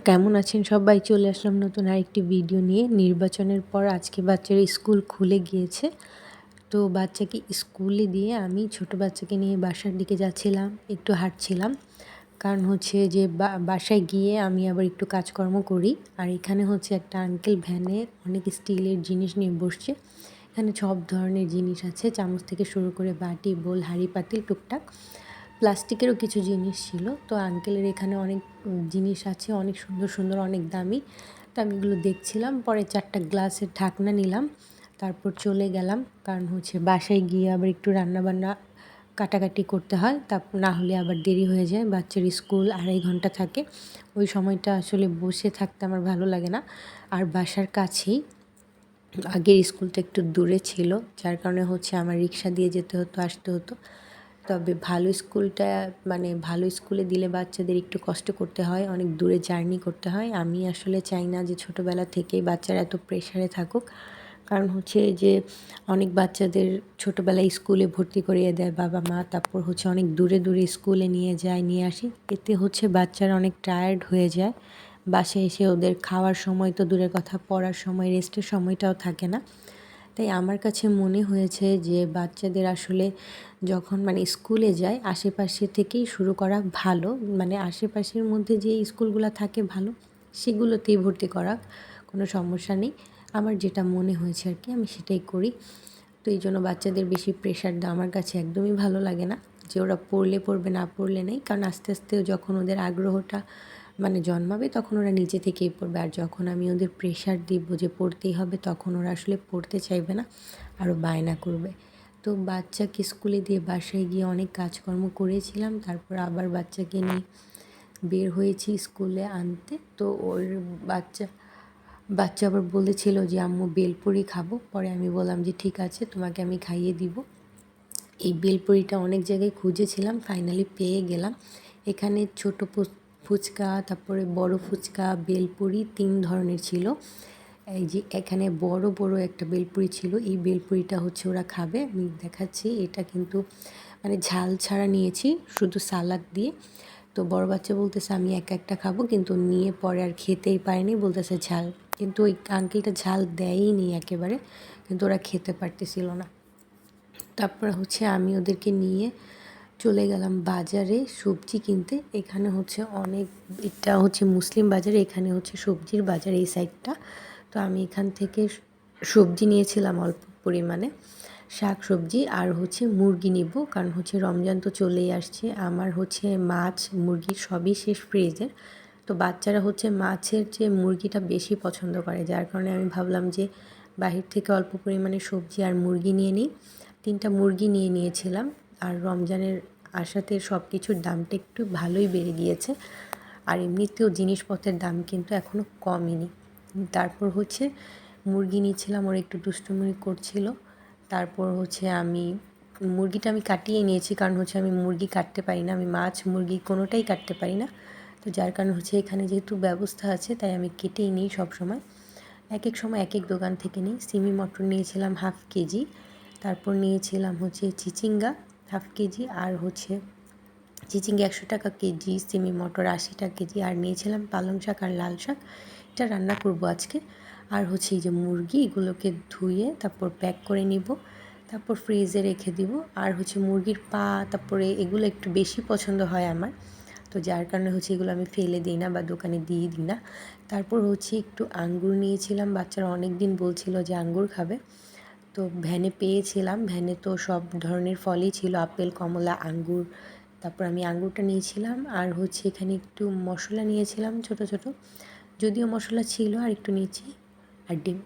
কেমন আছেন সবাই? চলে আসলাম নতুন আরেকটি ভিডিও নিয়ে। নির্বাচনের পর আজকে বাচ্চার স্কুল খুলে গিয়েছে। তো বাচ্চাকে স্কুলে দিয়ে আমি ছোট বাচ্চাকে নিয়ে বাসার দিকে যাচ্ছিলাম, একটু হাঁটছিলাম। কারণ হচ্ছে যে বাসায় গিয়ে আমি আবার একটু কাজকর্ম করি। আর এখানে হচ্ছে একটা আঙ্কেল ভ্যানে অনেক স্টিলের জিনিস নিয়ে বসছে। এখানে সব ধরনের জিনিস আছে, চামচ থেকে শুরু করে বাটি, বোল, হাঁড়ি, পাতিল, টুকটাক। প্লাস্টিকেরও কিছু জিনিস ছিল। তো আঙ্কেলের এখানে অনেক জিনিস আছে, অনেক সুন্দর সুন্দর, অনেক দামি। তো আমি এগুলো দেখছিলাম। পরে 4টা গ্লাসের ঢাকনা নিলাম, তারপর চলে গেলাম। কারণ হচ্ছে বাসায় গিয়ে আবার একটু রান্নাবান্না কাটাকাটি করতে হয়, তারপর না হলে আবার দেরি হয়ে যায়। বাচ্চার স্কুল 2.5 ঘন্টা থাকে, ওই সময়টা আসলে বসে থাকতে আমার ভালো লাগে না। আর বাসার কাছেই, আগের স্কুলটা একটু দূরে ছিল, যার কারণে হচ্ছে আমার রিক্সা দিয়ে যেতে হতো, আসতে হতো। তবে ভালো স্কুলে দিলে বাচ্চাদের একটু কষ্ট করতে হয়, অনেক দূরে জার্নি করতে হয়। আমি আসলে চাই না যে ছোটোবেলা থেকেই বাচ্চারা এত প্রেশারে থাকুক। কারণ হচ্ছে যে অনেক বাচ্চাদের ছোটোবেলায় স্কুলে ভর্তি করিয়ে দেয় বাবা মা, তারপর হচ্ছে অনেক দূরে দূরে স্কুলে নিয়ে যায়, নিয়ে আসে। এতে হচ্ছে বাচ্চারা অনেক টায়ার্ড হয়ে যায়। বাসায় এসে ওদের খাওয়ার সময় তো দূরের কথা, পড়ার সময়, রেস্টের সময়টাও থাকে না। তাই আমার কাছে মনে হয়েছে যে বাচ্চাদের আসলে যখন স্কুলে যায়, আশেপাশে থেকেই শুরু করা ভালো। আশেপাশের মধ্যে যে স্কুলগুলো থাকে ভালো, সেগুলোতেই ভর্তি করা, কোনো সমস্যা নেই। আমার যেটা মনে হয়েছে আর কি, আমি সেটাই করি। তো এই জন্য বাচ্চাদের বেশি প্রেশার দেওয়া আমার কাছে একদমই ভালো লাগে না। যে ওরা পড়লে পড়বে, না পড়লে নেই। কারণ আস্তে আস্তে যখন ওদের আগ্রহটা জন্মাবে, তখন ওরা নিজে থেকেই পড়বে। আর যখন আমি ওদের প্রেশার দিব যে পড়তেই হবে, তখন ওরা আসলে পড়তে চাইবে না, আরও বায়না করবে। তো বাচ্চাকে স্কুলে দিয়ে বাসায় গিয়ে অনেক কাজকর্ম করেছিলাম, তারপর আবার বাচ্চাকে নিয়ে বের হয়েছি স্কুলে আনতে। তো ওর বাচ্চা বাচ্চা আবার বলেছিল যে আম্মু বেলপুরি খাবো। পরে আমি বললাম যে ঠিক আছে, তোমাকে আমি খাইয়ে দিব। এই বেলপুরিটা অনেক জায়গায় খুঁজেছিলাম, ফাইনালি পেয়ে গেলাম। এখানে ছোটো ফুচকা, তারপরে বড় ফুচকা, বেলপুরি 3 ধরনের ছিল। এই যে এখানে বড় বড় একটা বেলপুরি ছিল, এই বেলপুরিটা হচ্ছে ওরা খাবে। আমি দেখাচ্ছি, এটা কিন্তু ঝাল ছাড়া নিয়েছি, শুধু সালাদ দিয়ে। তো বড় বাচ্চা বলতেছে আমি একটা খাবো, কিন্তু নিয়ে পরে আর খেতেই পারেনি, বলতেছে ঝাল। কিন্তু ওই আঙ্কেলটা ঝাল দেয়ই নি একেবারে, কিন্তু ওরা খেতে পারতেছিল না। তারপর হচ্ছে আমি ওদেরকে নিয়ে চলে গেলাম বাজারে সবজি কিনতে। এখানে হচ্ছে এটা হচ্ছে মুসলিম বাজার, এখানে হচ্ছে সবজির বাজার এই সাইডটা। তো আমি এখান থেকে সবজি নিয়েছিলাম অল্প পরিমাণে, শাক সবজি, আর হচ্ছে মুরগি নিব। কারণ হচ্ছে রমজান তো চলেই আসছে। আমার হচ্ছে মাছ মুরগি সবই শেষ ফ্রিজের। তো বাচ্চারা হচ্ছে মাছের চেয়ে মুরগিটা বেশি পছন্দ করে, যার কারণে আমি ভাবলাম যে বাহির থেকে অল্প পরিমাণে সবজি আর মুরগি নিয়ে নিই। 3টা মুরগি নিয়ে নিয়েছিলাম। আর রমজানের আসাতে সব কিছুর দামটা একটু ভালোই বেড়ে গিয়েছে। আর এমনিতেও জিনিসপত্রের দাম কিন্তু এখনও কমেনি। তারপর হচ্ছে মুরগি নিয়েছিলাম, ওরা একটু দুষ্টুমি করছিল। তারপর হচ্ছে মুরগিটা আমি কাটিয়ে নিয়েছি, কারণ হচ্ছে আমি মুরগি কাটতে পারি না, আমি মাছ মুরগি কোনোটাই কাটতে পারি না। তো যার কারণে হচ্ছে এখানে যেহেতু ব্যবস্থা আছে, তাই আমি কেটেই নিই সব সময়। এক এক সময় এক এক দোকান থেকে নিই। সিমি মটর নিয়েছিলাম 1/2 কেজি। তারপর নিয়েছিলাম হচ্ছে চিচিঙ্গা 1/2 কেজি, আর হচ্ছে চিচিঙ্গা 100 টাকা কেজি, সিমি মটর 80 টাকা কেজি, আর নিয়েছিলাম পালং শাক আর লাল শাক। এটা রান্না করব আজকে। আর হচ্ছে এই যে মুরগি, এগুলোকে ধুয়ে তারপর প্যাক করে নিব, তারপর ফ্রিজে রেখে দিব। আর হচ্ছে মুরগির পা, তারপরে এগুলো একটু বেশি পছন্দ হয় আমার। তো যার কারণে হচ্ছে এগুলো আমি ফেলে দিই না বা দোকানে দিয়ে দিই না। তারপর হচ্ছে একটু আঙ্গুর নিয়েছিলাম, বাচ্চারা অনেক দিন বলছিল যে আঙ্গুর খাবে। তো ভ্যানে পেয়েছিলাম, ভ্যানে তো সব ধরনের ফলই ছিল, আপেল, কমলা, আঙ্গুর। তারপর আমি আঙ্গুরটা নিয়েছিলাম, আর হচ্ছে এখানে একটু মশলা নিয়েছিলাম ছোট ছোট, যদিও মশলা ছিল, আর একটু নিয়েছি, আর ডিম।